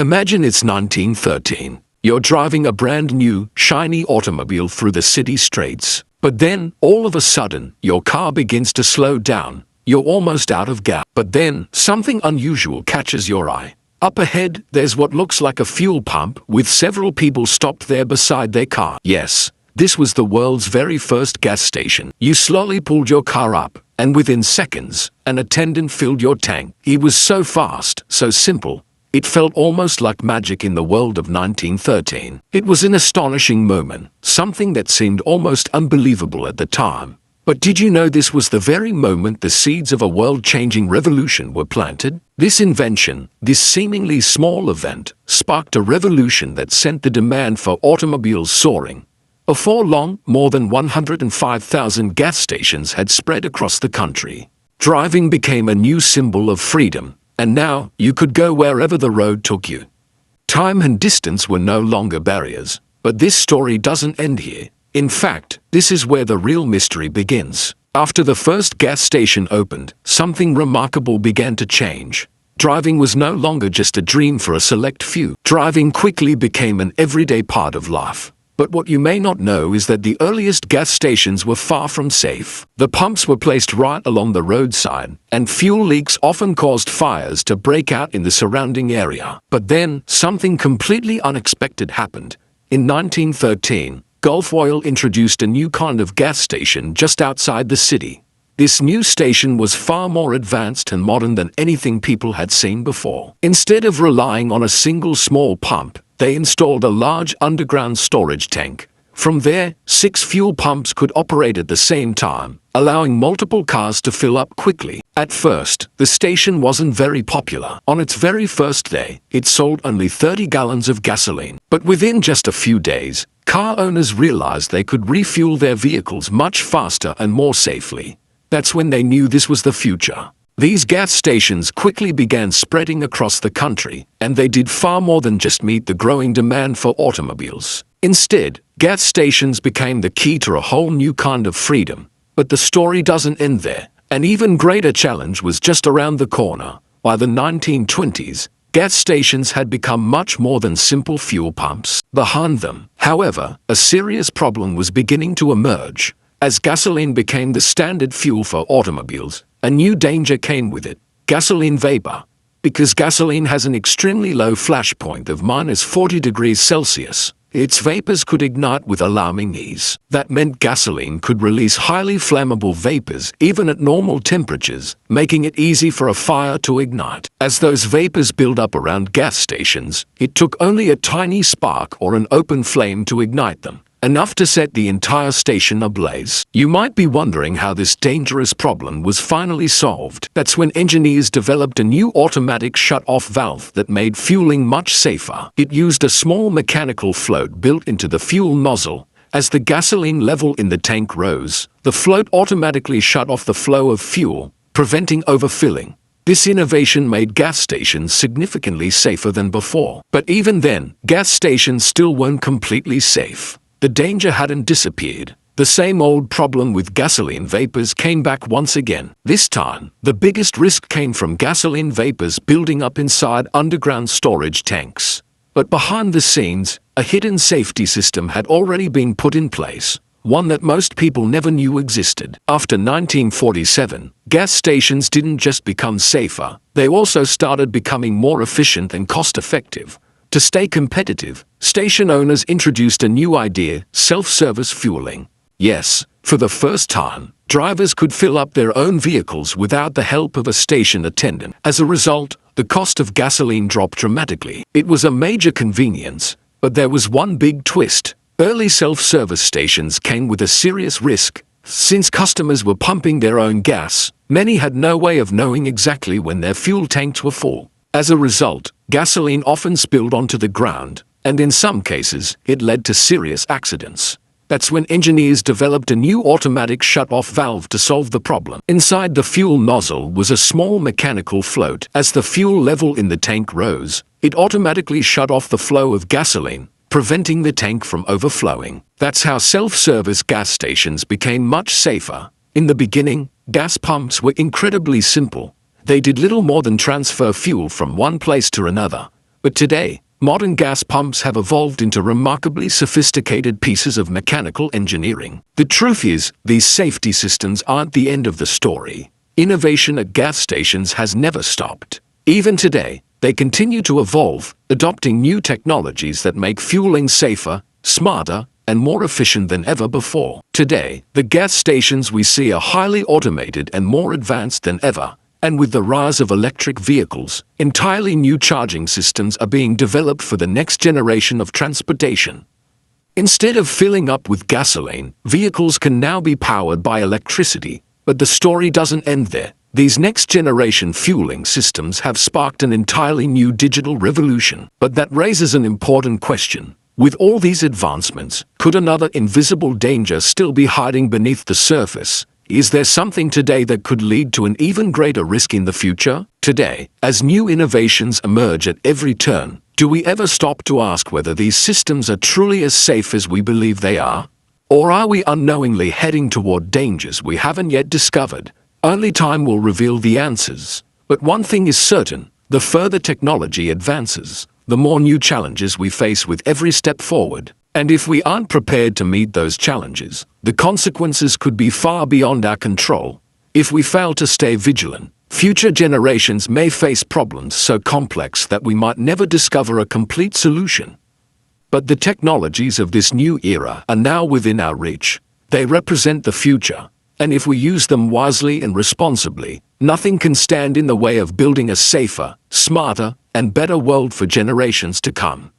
Imagine it's 1913. You're driving a brand new, shiny automobile through the city streets. But then, all of a sudden, your car begins to slow down. You're almost out of gas. But then, something unusual catches your eye. Up ahead, there's what looks like a fuel pump with several people stopped there beside their car. Yes, this was the world's very first gas station. You slowly pulled your car up, and within seconds, an attendant filled your tank. It was so fast, so simple. It felt almost like magic in the world of 1913. It was an astonishing moment, something that seemed almost unbelievable at the time. But did you know this was the very moment the seeds of a world-changing revolution were planted? This invention, this seemingly small event, sparked a revolution that sent the demand for automobiles soaring. Before long, more than 105,000 gas stations had spread across the country. Driving became a new symbol of freedom. And now, you could go wherever the road took you. Time and distance were no longer barriers. But this story doesn't end here. In fact, this is where the real mystery begins. After the first gas station opened, something remarkable began to change. Driving was no longer just a dream for a select few. Driving quickly became an everyday part of life. But what you may not know is that the earliest gas stations were far from safe. The pumps were placed right along the roadside, and fuel leaks often caused fires to break out in the surrounding area. But then, something completely unexpected happened. In 1913, Gulf Oil introduced a new kind of gas station just outside the city. This new station was far more advanced and modern than anything people had seen before. Instead of relying on a single small pump, they installed a large underground storage tank. From there, 6 fuel pumps could operate at the same time, allowing multiple cars to fill up quickly. At first, the station wasn't very popular. On its very first day, it sold only 30 gallons of gasoline. But within just a few days, car owners realized they could refuel their vehicles much faster and more safely. That's when they knew this was the future. These gas stations quickly began spreading across the country, and they did far more than just meet the growing demand for automobiles. Instead, gas stations became the key to a whole new kind of freedom. But the story doesn't end there. An even greater challenge was just around the corner. By the 1920s, gas stations had become much more than simple fuel pumps. Behind them, however, a serious problem was beginning to emerge. As gasoline became the standard fuel for automobiles, a new danger came with it: gasoline vapor. Because gasoline has an extremely low flash point of -40 degrees Celsius, its vapors could ignite with alarming ease. That meant gasoline could release highly flammable vapors even at normal temperatures, making it easy for a fire to ignite. As those vapors build up around gas stations, it took only a tiny spark or an open flame to ignite them, enough to set the entire station ablaze. You might be wondering how this dangerous problem was finally solved. That's when engineers developed a new automatic shut-off valve that made fueling much safer. It used a small mechanical float built into the fuel nozzle. As the gasoline level in the tank rose, the float automatically shut off the flow of fuel, preventing overfilling. This innovation made gas stations significantly safer than before. But even then, gas stations still weren't completely safe. The danger hadn't disappeared. The same old problem with gasoline vapors came back once again. This time, the biggest risk came from gasoline vapors building up inside underground storage tanks. But behind the scenes, a hidden safety system had already been put in place, one that most people never knew existed. After 1947, gas stations didn't just become safer, they also started becoming more efficient and cost-effective. To stay competitive, station owners introduced a new idea: self-service fueling. Yes, for the first time, drivers could fill up their own vehicles without the help of a station attendant. As a result, the cost of gasoline dropped dramatically. It was a major convenience, but there was one big twist. Early self-service stations came with a serious risk. Since customers were pumping their own gas, many had no way of knowing exactly when their fuel tanks were full. As a result, gasoline often spilled onto the ground, and in some cases, it led to serious accidents. That's when engineers developed a new automatic shut-off valve to solve the problem. Inside the fuel nozzle was a small mechanical float. As the fuel level in the tank rose, it automatically shut off the flow of gasoline, preventing the tank from overflowing. That's how self-service gas stations became much safer. In the beginning, gas pumps were incredibly simple. They did little more than transfer fuel from one place to another. But today, modern gas pumps have evolved into remarkably sophisticated pieces of mechanical engineering. The truth is, these safety systems aren't the end of the story. Innovation at gas stations has never stopped. Even today, they continue to evolve, adopting new technologies that make fueling safer, smarter, and more efficient than ever before. Today, the gas stations we see are highly automated and more advanced than ever. And with the rise of electric vehicles, entirely new charging systems are being developed for the next generation of transportation. Instead of filling up with gasoline, vehicles can now be powered by electricity. But the story doesn't end there. These next-generation fueling systems have sparked an entirely new digital revolution. But that raises an important question. With all these advancements, could another invisible danger still be hiding beneath the surface? Is there something today that could lead to an even greater risk in the future? Today, as new innovations emerge at every turn, do we ever stop to ask whether these systems are truly as safe as we believe they are? Or are we unknowingly heading toward dangers we haven't yet discovered? Only time will reveal the answers. But one thing is certain, the further technology advances, the more new challenges we face with every step forward. And if we aren't prepared to meet those challenges, the consequences could be far beyond our control. If we fail to stay vigilant, future generations may face problems so complex that we might never discover a complete solution. But the technologies of this new era are now within our reach. They represent the future, and if we use them wisely and responsibly, nothing can stand in the way of building a safer, smarter, and better world for generations to come.